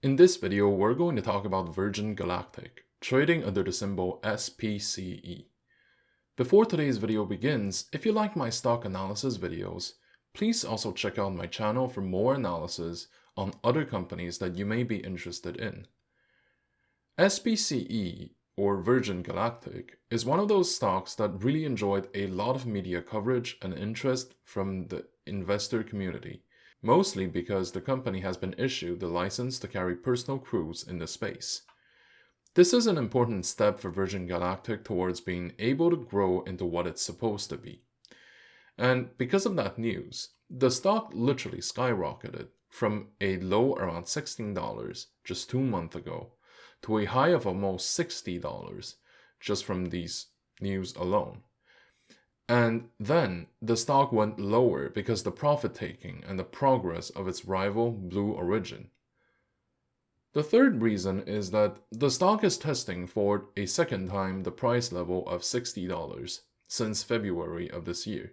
In this video, we're going to talk about Virgin Galactic, trading under the symbol SPCE. Before today's video begins, if you like my stock analysis videos, please also check out my channel for more analysis on other companies that you may be interested in. SPCE, or Virgin Galactic, is one of those stocks that really enjoyed a lot of media coverage and interest from the investor community, mostly because the company has been issued the license to carry personal crews in the space. This is an important step for Virgin Galactic towards being able to grow into what it's supposed to be. And because of that news, the stock literally skyrocketed from a low around $16 just 2 months ago to a high of almost $60 just from these news alone. And then the stock went lower because the profit taking and the progress of its rival Blue Origin. The third reason is that the stock is testing for a second time the price level of $60 since February of this year.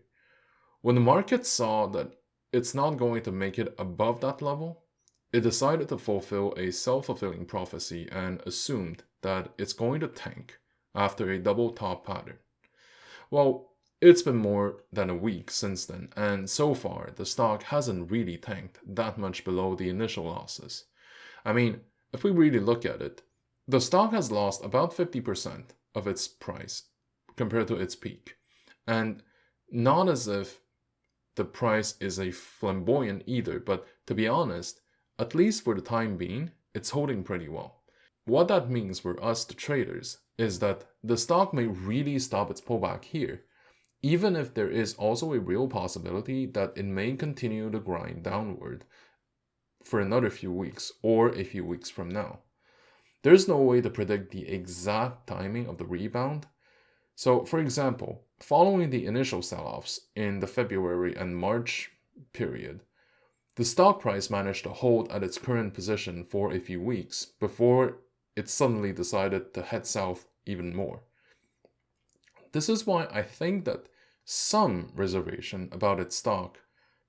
When the market saw that it's not going to make it above that level, it decided to fulfill a self-fulfilling prophecy and assumed that it's going to tank after a double top pattern. Well, it's been more than a week since then, and so far the stock hasn't really tanked that much below the initial losses. I mean, if we really look at it, the stock has lost about 50% of its price compared to its peak, and not as if the price is a flamboyant either, but to be honest, at least for the time being, it's holding pretty well. What that means for us, the traders, is that the stock may really stop its pullback here, even if there is also a real possibility that it may continue to grind downward for another few weeks or a few weeks from now. There's no way to predict the exact timing of the rebound. So, for example, following the initial sell-offs in the February and March period, the stock price managed to hold at its current position for a few weeks before it suddenly decided to head south even more. This is why I think that some reservation about its stock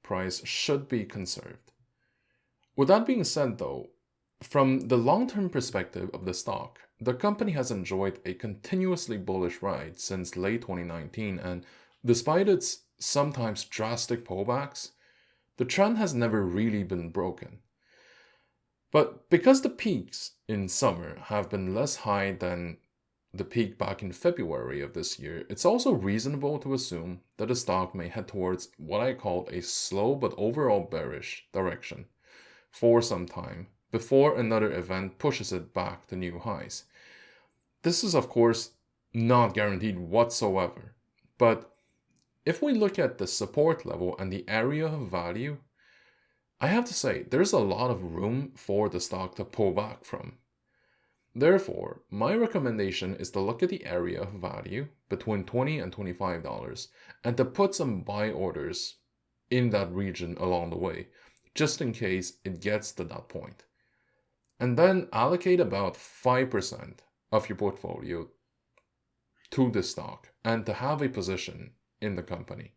price should be conserved. With that being said though, from the long-term perspective of the stock, the company has enjoyed a continuously bullish ride since late 2019, and despite its sometimes drastic pullbacks, the trend has never really been broken. But because the peaks in summer have been less high than the peak back in February of this year, it's also reasonable to assume that the stock may head towards what I call a slow but overall bearish direction for some time before another event pushes it back to new highs. This is of course not guaranteed whatsoever, but if we look at the support level and the area of value, I have to say there's a lot of room for the stock to pull back from. Therefore, my recommendation is to look at the area of value between $20 and $25 and to put some buy orders in that region along the way, just in case it gets to that point. And then allocate about 5% of your portfolio to the stock and to have a position in the company.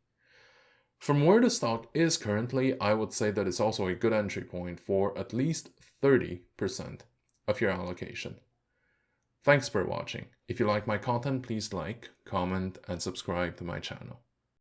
From where the stock is currently, I would say that it's also a good entry point for at least 30% of your allocation. Thanks for watching. If you like my content, please like, comment, and subscribe to my channel.